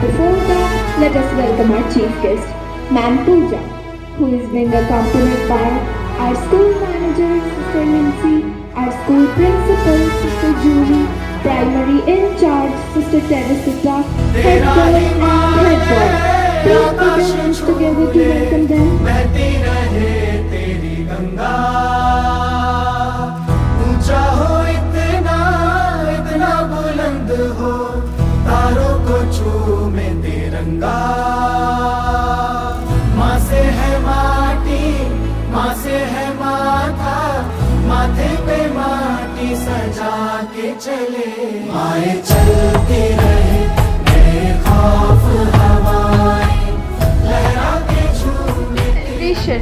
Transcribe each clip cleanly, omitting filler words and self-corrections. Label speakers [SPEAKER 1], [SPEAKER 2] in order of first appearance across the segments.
[SPEAKER 1] before that, let us welcome our chief guest, Ma'am Pooja, who is being accompanied by our school manager, Sister Lindsay, our school principal, Sister Julie, primary in charge, Sister Teresita, head girl and head boy. Please put your hands together to welcome them.
[SPEAKER 2] बहती रहे तेरी गंगा ऊंचा हो इतना इतना बुलंद हो तारों को चूमे तिरंगा माँ से है माटी माँ से है माथा माथे पे माटी सजा के चले आए चलती रहे बेखौफ हवाएं लहरा के झूमे
[SPEAKER 1] Celebration.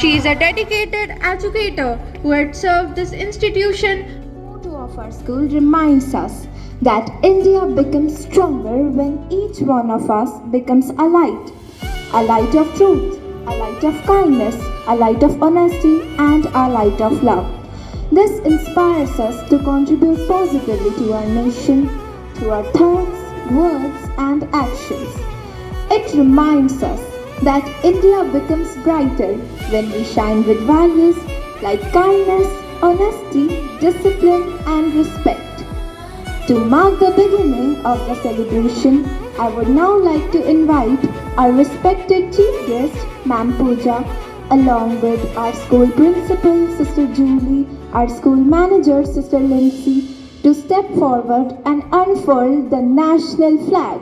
[SPEAKER 1] She is a dedicated educator who had served this institution. The motto of our school reminds us that India becomes stronger when each one of us becomes a light of truth, a light of kindness, a light of honesty, and a light of love. This inspires us to contribute positively to our nation through our thoughts, words, and actions. It reminds us that India becomes brighter when we shine with values like kindness, honesty, discipline, and respect. To mark the beginning of the celebration, I would now like to invite our respected chief guest, Ma'am Pooja, along with our school principal, Sister Julie, our school manager, Sister Lindsay, to step forward and unfurl the national flag.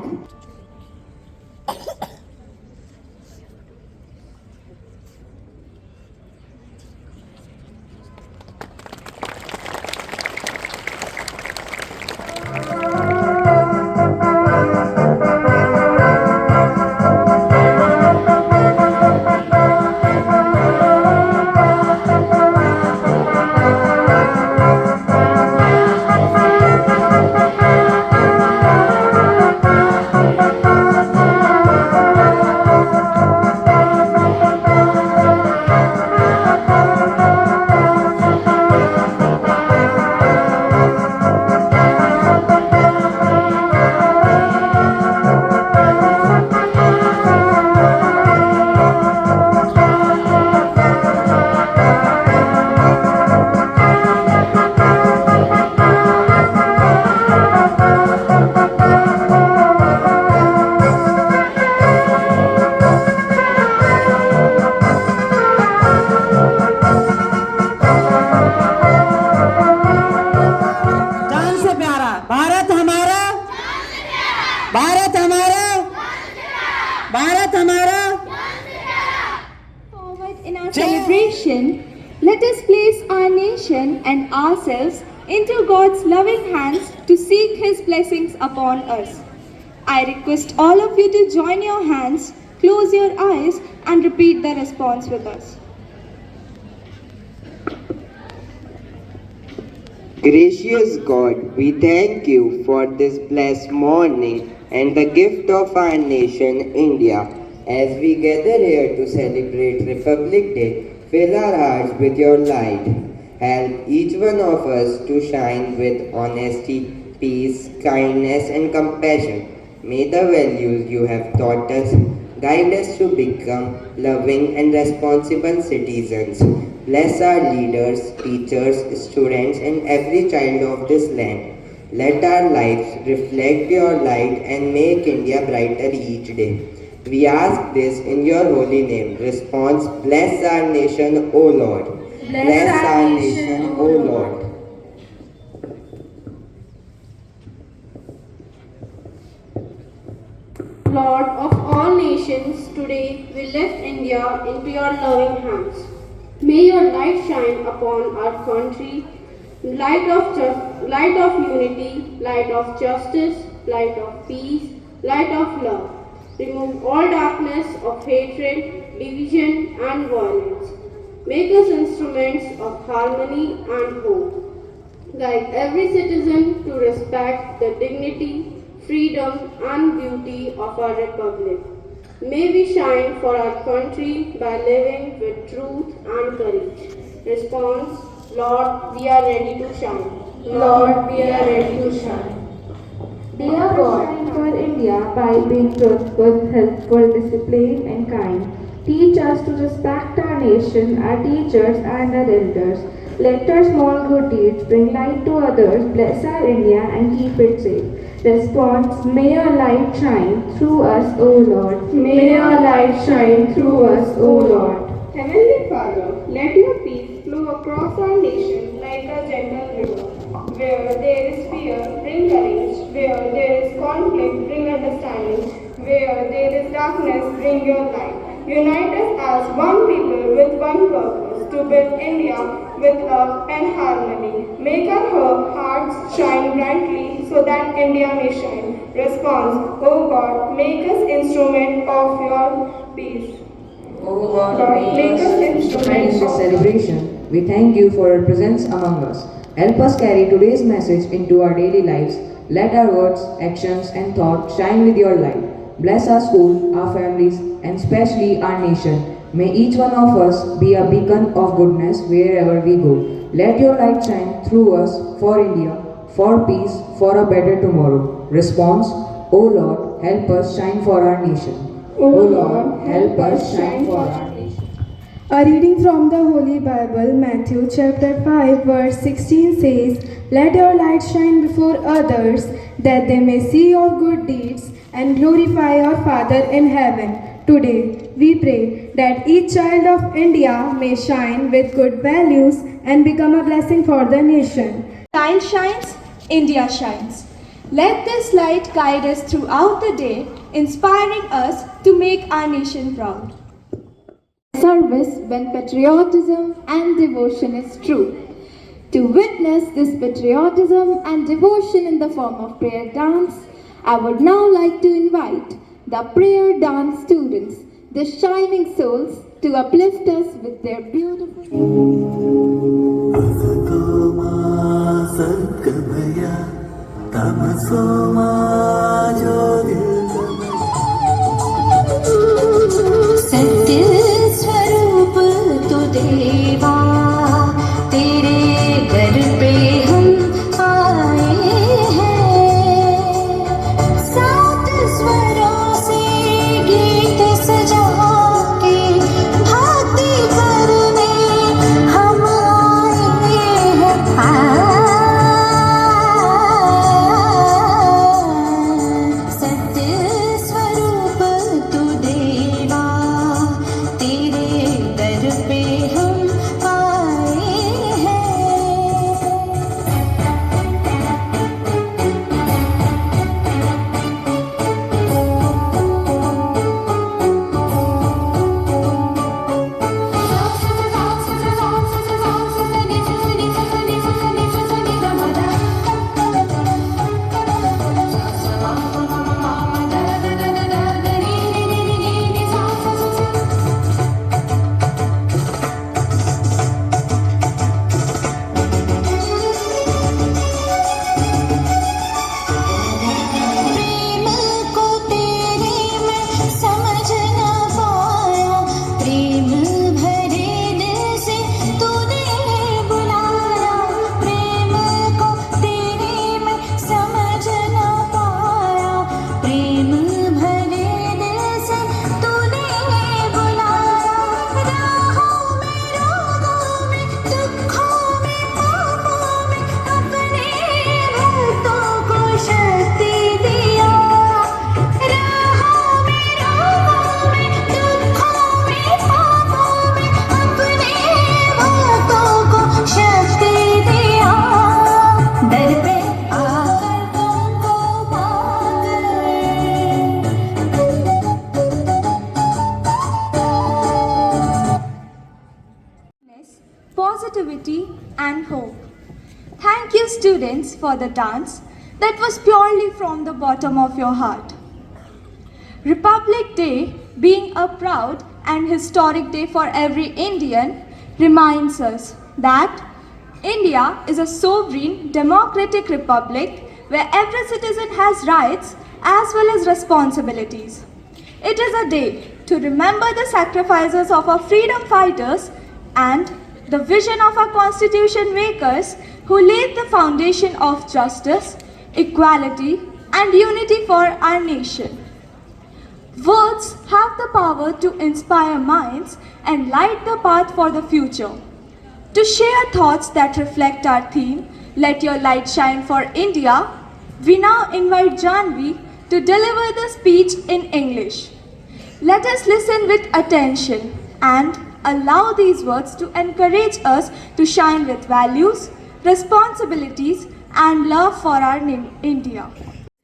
[SPEAKER 1] Forward in our celebration, let us place our nation and ourselves into God's loving hands to seek His blessings upon us. I request all of you to join your hands, close your eyes, and repeat the response with us.
[SPEAKER 3] Gracious God, we thank you for this blessed morning and the gift of our nation, India. As we gather here to celebrate Republic Day, fill our hearts with your light. Help each one of us to shine with honesty, peace, kindness, and compassion. May the values you have taught us guide us to become loving and responsible citizens. Bless our leaders, teachers, students, and every child of this land. Let our lives reflect your light and make India brighter each day. We ask this in your holy name. Response, bless our nation, O Lord. Bless our nation, O Lord.
[SPEAKER 4] Lord of all nations, today we lift India into your loving hands. May your light shine upon our country, light of unity, light of justice, light of peace, light of love. Remove all darkness of hatred, division and violence. Make us instruments of harmony and hope. Guide every citizen to respect the dignity, freedom and beauty of our republic. May we shine for our country by living with truth and courage. Response, Lord, we are ready to shine. Lord, we are ready to shine.
[SPEAKER 5] Dear God, for India by being truthful, helpful, disciplined, and kind. Teach us to respect our nation, our teachers, and our elders. Let our small good deeds bring light to others, bless our India, and keep it safe. Response: May your light shine through us, O Lord. May your light shine through us, O Lord.
[SPEAKER 4] Heavenly Father, let your peace flow across our nation like a gentle river. Where there is fear, bring courage. Where there is conflict, bring understanding. Where there is darkness, bring your light. Unite us as one people with one purpose to build India with love and harmony. Make our hearts shine brightly so that India may shine. Response: O God, make us instrument of your peace.
[SPEAKER 6] O God, make us instruments in this celebration. We thank you for your presence among us. Help us carry today's message into our daily lives. Let our words, actions, and thoughts shine with your light. Bless our school, our families, and especially our nation. May each one of us be a beacon of goodness wherever we go. Let your light shine through us for India, for peace, for a better tomorrow. Response: O Lord, help us shine for our nation. O Lord, help us shine for our nation.
[SPEAKER 7] A reading from the Holy Bible, Matthew chapter 5, verse 16 says, Let your light shine before others, that they may see your good deeds and glorify your Father in heaven. Today, we pray that each child of India may shine with good values and become a blessing for the nation.
[SPEAKER 1] Child shines, India shines. Let this light guide us throughout the day, inspiring us to make our nation proud.
[SPEAKER 8] Service when patriotism and devotion is true. To witness this patriotism and devotion in the form of prayer dance, I would now like to invite the prayer dance students, the shining souls, to uplift us with their beautiful.
[SPEAKER 9] सत्य स्वरूप तो देवा तेरे दर पे हम आए हैं सात स्वरों से गीत सजा के भक्ति करने हम आए हैं सत्य स्वरूप तू देवा तेरे दर पे हम आए हैं प्रेम को तेरे मैं समझ न पाया प्रेम भरे दिल से तूने बुलाया प्रेम को तेरे मैं समझ न पाया प्रेम भरे दिल से तूने बुलाया राहों में रोगों में दुखों में पापों में अपने भक्तों को शक्ति दिया राहों में रोगों में दुखों में पापों में अपने भक्तों को शक्ति दिया दर पे आकर तुमको
[SPEAKER 1] Positivity and hope. Thank you, students, for the dance that was purely from the bottom of your heart. Republic Day, being a proud and historic day for every Indian, reminds us that India is a sovereign, democratic republic where every citizen has rights as well as responsibilities. It is a day to remember the sacrifices of our freedom fighters and the vision of our constitution makers who laid the foundation of justice, equality, and unity for our nation. Words have the power to inspire minds and light the path for the future. To share thoughts that reflect our theme, Let Your Light Shine for India, we now invite Janvi to deliver the speech in English. Let us listen with attention and allow these words to encourage us to shine with values, responsibilities, and love for our India.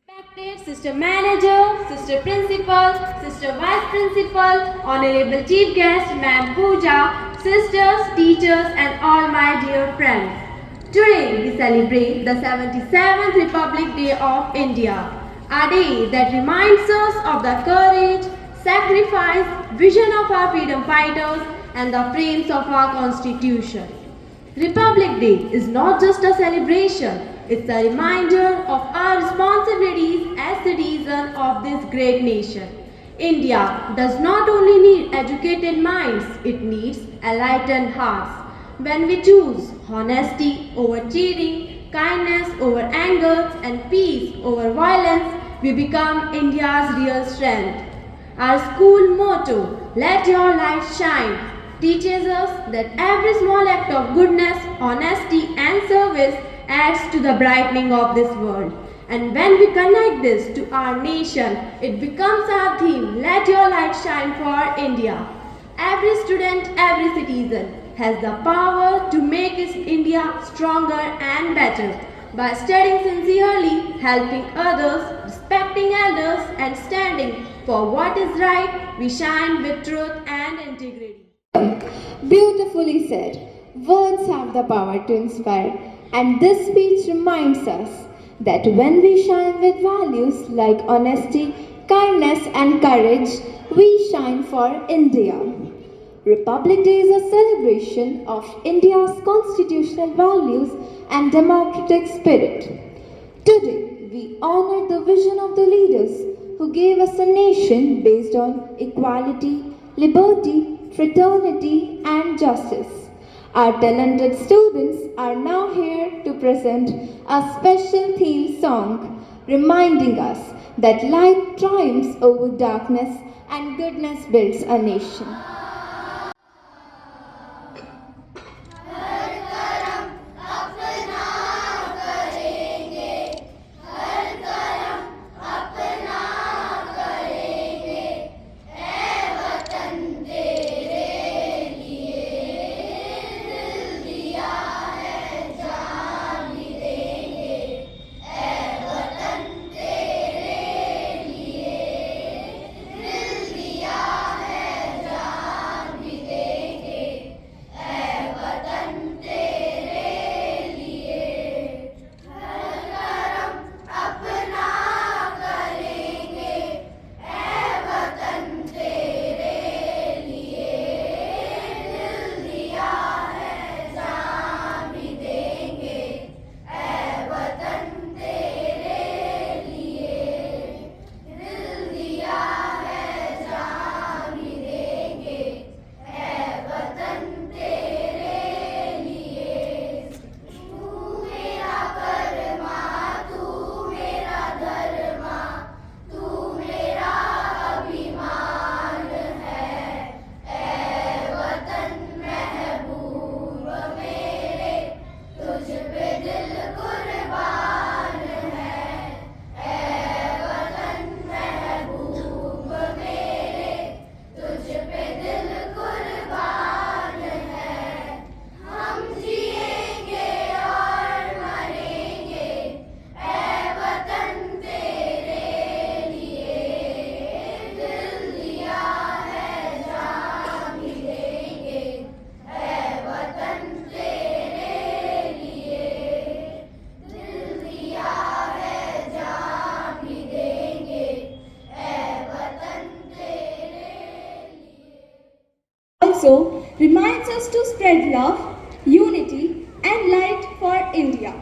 [SPEAKER 4] Respected Sister Manager, Sister Principal, Sister Vice Principal, Honorable Chief Guest, Ma'am Pooja, Sisters, teachers, and all my dear friends. Today we celebrate the 77th Republic Day of India, a day that reminds us of the courage, sacrifice, vision of our freedom fighters, and the frames of our Constitution. Republic Day is not just a celebration, it's a reminder of our responsibilities as citizens of this great nation. India does not only need educated minds, it needs enlightened hearts. When we choose honesty over cheating, kindness over anger, and peace over violence, we become India's real strength. Our school motto, Let Your Light Shine, teaches us that every small act of goodness, honesty, and service adds to the brightening of this world. And when we connect this to our nation, it becomes our theme, Let Your Light Shine for India. Every student, every citizen has the power to make India stronger and better. By studying sincerely, helping others, respecting elders, and standing for what is right, we shine with truth and integrity.
[SPEAKER 8] Beautifully said. Words have the power to inspire, and this speech reminds us that when we shine with values like honesty, kindness, and courage, we shine for India. Republic Day is a celebration of India's constitutional values and democratic spirit. Today, we honor the vision of the leaders who gave us a nation based on equality, liberty, fraternity, and justice. Our talented students are now here to present a special theme song reminding us that light triumphs over darkness and goodness builds a nation.
[SPEAKER 1] Also reminds us to spread love, unity, and light for India.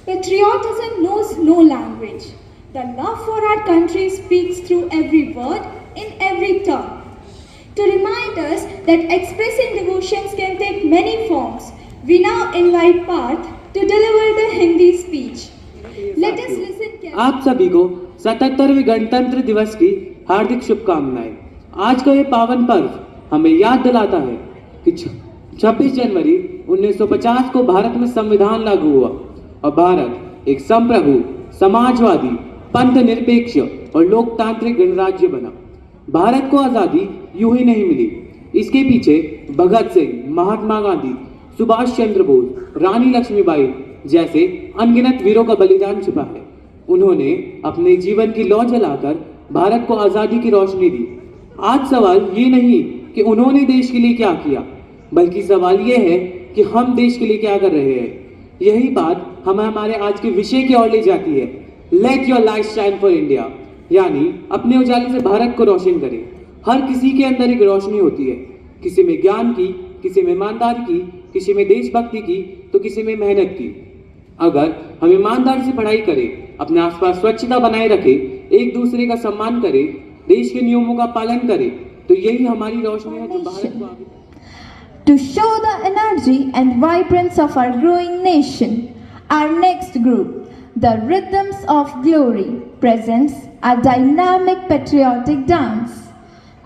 [SPEAKER 1] Patriotism knows no language. The love for our country speaks through every word in every tongue. To remind us that expressing devotions can take many forms, we now invite Parth to deliver the Hindi speech. Let us listen carefully.
[SPEAKER 10] आप सभी को 77वें गणतंत्र दिवस की हार्दिक शुभकामनाएं। आज का ये पावन पर्व हमें याद दिलाता है कि 26 जनवरी 1950 को भारत में संविधान लागू हुआ और भारत एक संप्रभु, समाजवादी, पंथ निरपेक्ष और लोकतांत्रिक गणराज्य बना। भारत को आजादी यूं ही नहीं मिली, इसके पीछे भगत सिंह, महात्मा गांधी, सुभाष चंद्र बोस, रानी लक्ष्मीबाई जैसे अनगिनत वीरों का बलिदान छिपा है। उन्होंने अपने जीवन की लौ जलाकर भारत को आजादी की रोशनी दी। आज सवाल ये नहीं कि उन्होंने देश के लिए क्या किया, बल्कि सवाल ये है कि हम देश के लिए क्या कर रहे हैं। यही बात हमें हमारे आज के विषय की ओर ले जाती है, let your light shine for India, यानी अपने उजाले से भारत को रोशन करें। हर किसी के अंदर एक रोशनी होती है, किसी में ज्ञान की, किसी में ईमानदारी की, किसी में देशभक्ति की, तो किसी में मेहनत की। अगर हम ईमानदारी से पढ़ाई करें, अपने आसपास स्वच्छता बनाए रखें, एक दूसरे का सम्मान करें, देश के नियमों का पालन करें, तो यही हमारी रोशनी है जो भारत को आगे।
[SPEAKER 8] To show the energy and vibrance of our growing nation, our next group, the Rhythms of Glory, presents a dynamic patriotic dance.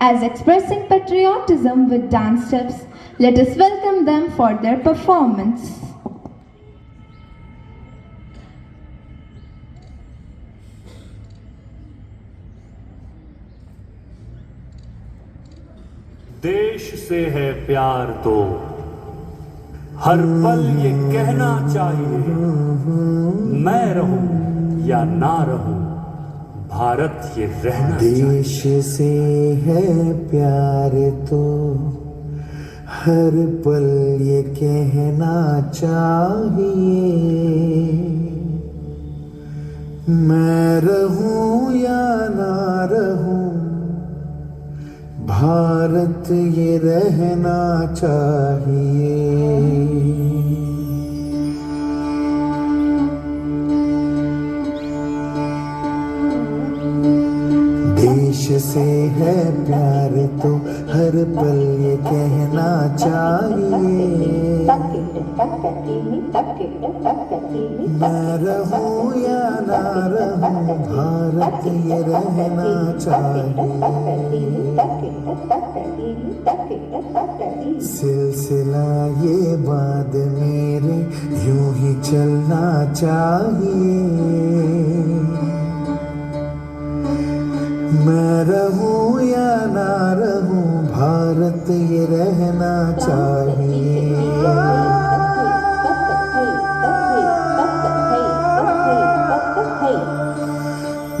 [SPEAKER 8] As expressing patriotism with dance steps, let us welcome them for their performance.
[SPEAKER 11] देश से है प्यार तो हर पल ये कहना चाहिए, मैं रहूं या ना रहूं, भारत ये रहना चाहिए।
[SPEAKER 2] देश से है प्यार तो हर पल ये कहना चाहिए, मैं रहूं या ना रहूं, भारत ये रहना चाहिए। देश से है प्यार तो हर पल ये कहना चाहिए, मैं रहूं या ना रहूं, भारत ये रहना चाहिए। सिलसिला ये बात मेरे यूं ही चलना चाहिए, मैं रहूं या ना रहूं, भारत ये रहना चाहिए।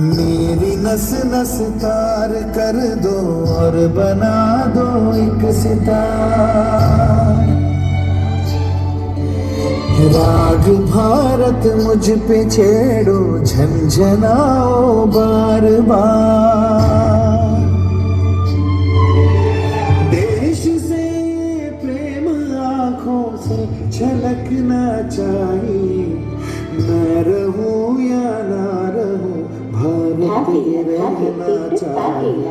[SPEAKER 2] मेरी नस नस तार कर दो और बना दो एक सितार, राग भारत मुझ पे छेड़ो, झंझनाओ बार बार। देश से प्रेम आँखों से झलकना चाहिए, मैं रहूं या ना रहूं, भारत ये रहना चाहिए।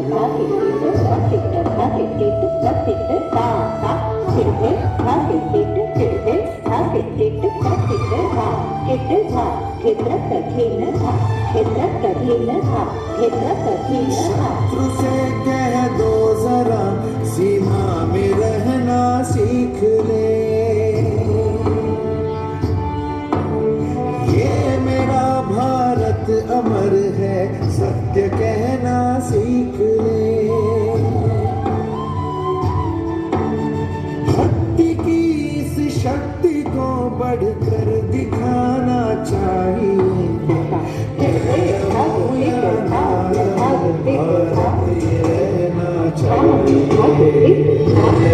[SPEAKER 2] शत्रु से कह दो जरा, सीमा में रहना सीख ले, ये मेरा भारत अमर है, सत्य कहना सीख ले। भक्ति की इस शक्ति को बढ़कर दिखाना चाहिए, भारत ये रहना चाहिए,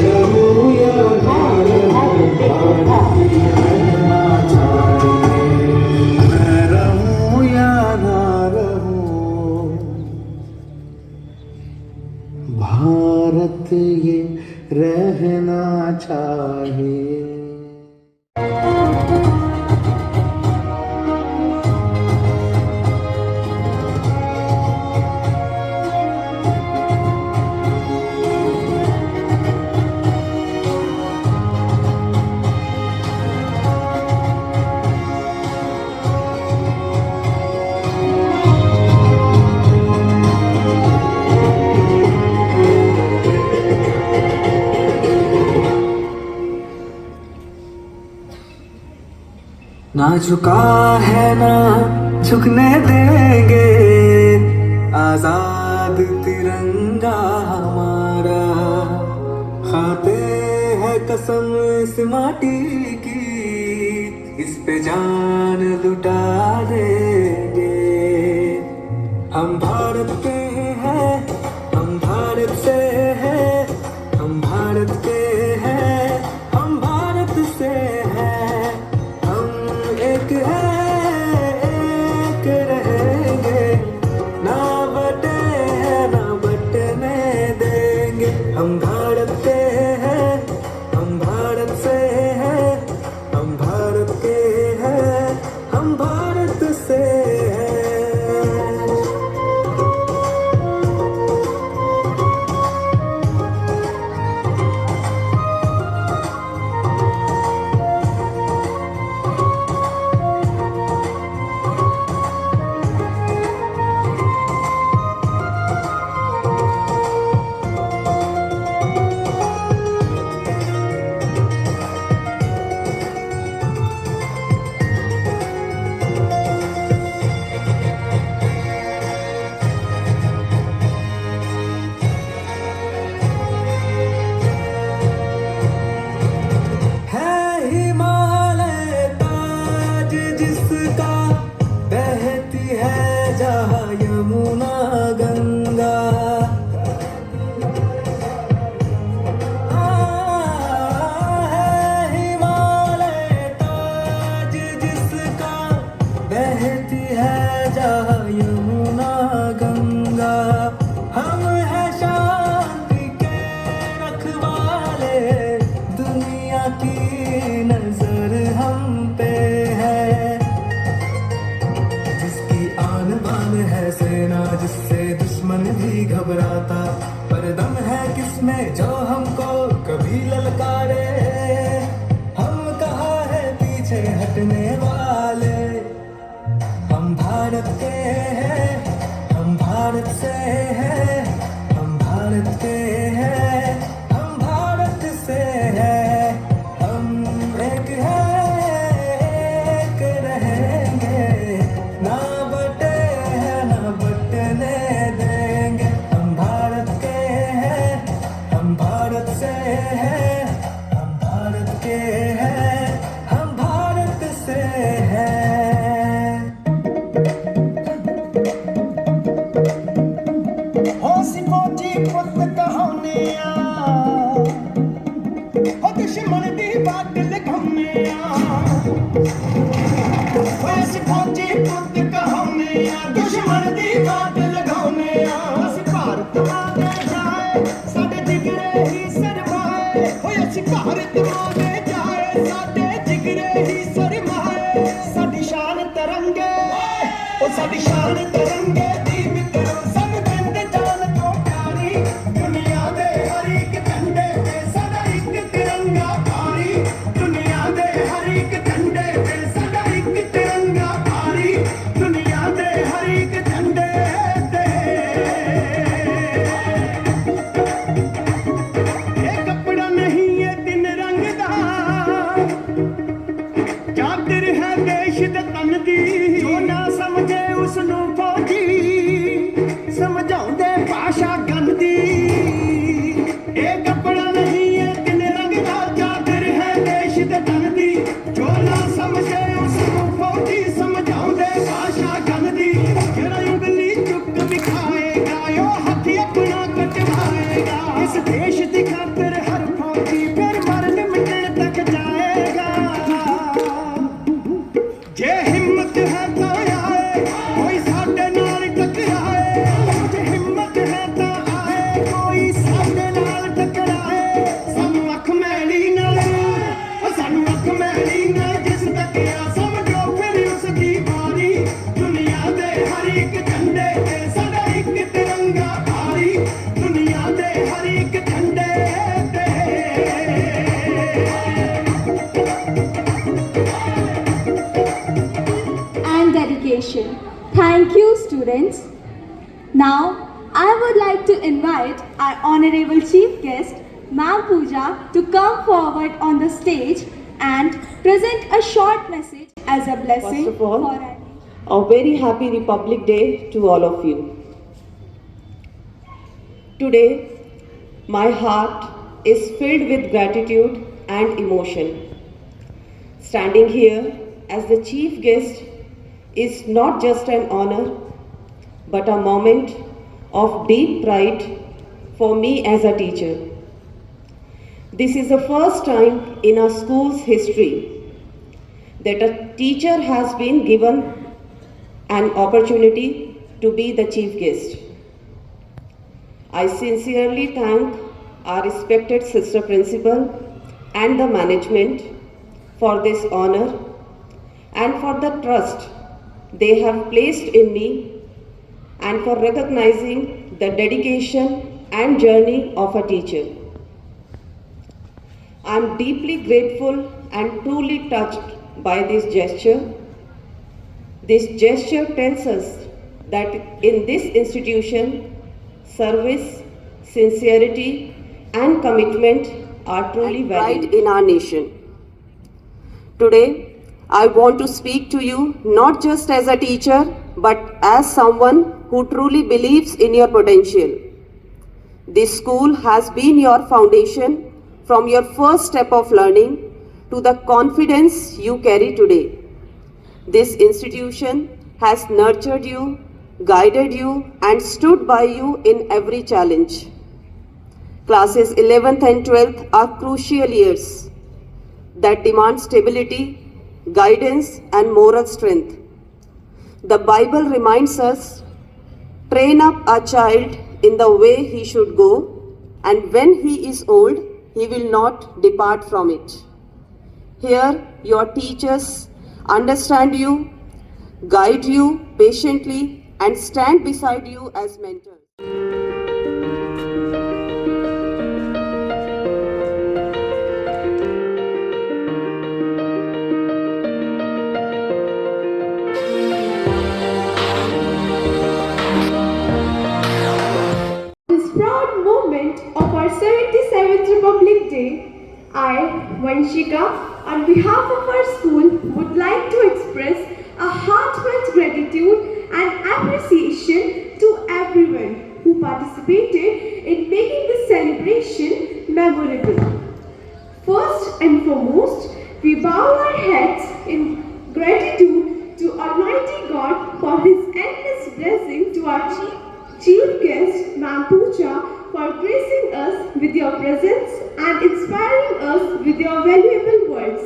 [SPEAKER 2] रहूं या ना रहूं, भारत ये रहना चाहिए, मैं रहूं या ना रहूं, भारत ये रहना चाहिए। ना झुका है ना झुकने देंगे, आजाद तिरंगा हमारा। खाते हैं कसम इस माटी की, इस पे जान लुटा देंगे। हम भारत के हैं, हम भारत से हैं, हम भारत के हैं, हम भारत से हैं। हम एक हैं, एक रहेंगे, ना बटे ना बटने देंगे। हम भारत के हैं, हम भारत से हैं, हम भारत के हैं, हम भारत से हैं। है हिमालय ताज जिसका, बहती है जहाँ यमुना गंगा। है हिमालय ताज जिसका, बहती है जहाँ यमुना गंगा। हम हैं शांति के रखवाले, दुनिया की नजर हम पे है। जिसकी आन बान है सेना, जिससे दुश्मन भी घबराता। पर दम है किसमें जो हमको कभी ललकारे। हम कहाँ है पीछे हटने वाले। हम भारत के हैं, हम भारत से हैं, हम भारत के हैं, हम भारत से हैं। हम एक हैं, एक रहेंगे, ना बटे ना बटने देंगे। हम भारत के हैं, हम भारत से हैं, हम भारत के हैं, हम भारत से हैं। हो सिपोजी पुत कहाने हो दुश्मन दी बात लिखाने हो सिपोजी पुत कहाने दुश्मन दी बात लगाने। असी भारत मांगे जाए साडे जिगरे ही सरमाए, हो असी भारत मांगे जाए साडे जिगरे ही सरमाए। साडी शान तरंगे ओ साडी शान तरंगे दी मित्रो, सब बिंद जान को प्यारी। दुनिया दे हर एक झंडे पे सदा एक तिरंगा भारी। दुनिया दे हर एक झंडे पे सदा एक तिरंगा भारी। दुनिया दे हर एक झंडे पे। ये कपड़ा नहीं ये दिन रंग दा, चादर है देश दे तन दी। जो ना समझे उसनू फौजी, समझाउंदे भाषा गंदी। ये कपड़ा नहीं ये दिन रंग दा, चादर है देश दे तन दी। जो ना समझे उसनू फौजी, समझाउंदे भाषा गंदी। जेड़ा उंगली चुक दिखाएगा यो हथ अपना कटवाएगा। इस देश दी खातिर हर फौजी फिर मरन मिटन तक जाएगा। जे हिम्मत है तो आए कोई साडे नाल टकराए। जे हिम्मत है तो आए कोई साडे नाल टकराए। सानू अख मैली नाल ओ सानू अख मैली नाल जिस तकिया, समझो फिर उसकी बारी। दुनिया दे हर एक झंडे ते सदा एक तिरंगा भारी। दुनिया दे हर एक झंडे ते।
[SPEAKER 1] And dedication. Thank you, students. Now, I would like to invite our Honorable Chief Guest, Ma'am Pooja, to come forward on the stage and present a short message
[SPEAKER 7] as a blessing
[SPEAKER 12] First of all,
[SPEAKER 7] for our
[SPEAKER 12] a very happy Republic Day to all of you. Today, my heart is filled with gratitude and emotion. Standing here as the chief guest is not just an honor, but a moment of deep pride for me as a teacher. This is the first time in our school's history that a teacher has been given an opportunity to be the chief guest. I sincerely thank our respected sister principal and the management for this honor and for the trust they have placed in me and for recognizing the dedication and journey of a teacher. I am deeply grateful and truly touched by this gesture. This gesture tells us that in this institution, service, sincerity, and commitment are truly valued in our nation. Today, I want to speak to you not just as a teacher, but as someone who truly believes in your potential. This school has been your foundation from your first step of learning to the confidence you carry today. This institution has nurtured you, guided you, and stood by you in every challenge. Classes 11th and 12th are crucial years that demand stability, guidance, and moral strength. The Bible reminds us, train up a child in the way he should go, and when he is old, he will not depart from it. Here, your teachers understand you, guide you patiently, and stand beside you as mentors.
[SPEAKER 1] This proud moment of our 77th Republic Day, I, Vanshika, on behalf of our school, would like to express a heartfelt gratitude and appreciation to everyone who participated in making this celebration memorable. First and foremost, we bow our heads in gratitude to Almighty God for His endless blessing to our Chief Guest, Ma'am Pooja, for gracing us with your presence and inspiring us with your valuable words.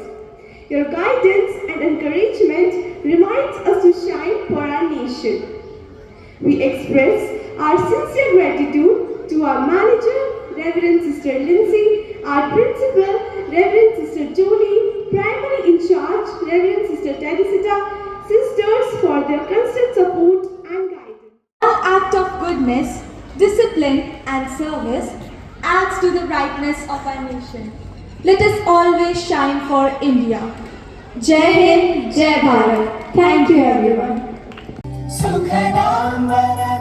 [SPEAKER 1] Your guidance and encouragement reminds us to shine for our nation. We express our sincere gratitude to our manager, Reverend Sister Lindsay, our principal, Reverend Sister Jolie, primary in charge, Reverend Sister Teresita, sisters for their constant support and guidance.
[SPEAKER 7] One act of goodness, discipline, and service adds to the brightness of our nation. Let us always shine for India. Jai Hind, Jai Bharat. Thank you, everyone.
[SPEAKER 9] सुखदां वरदां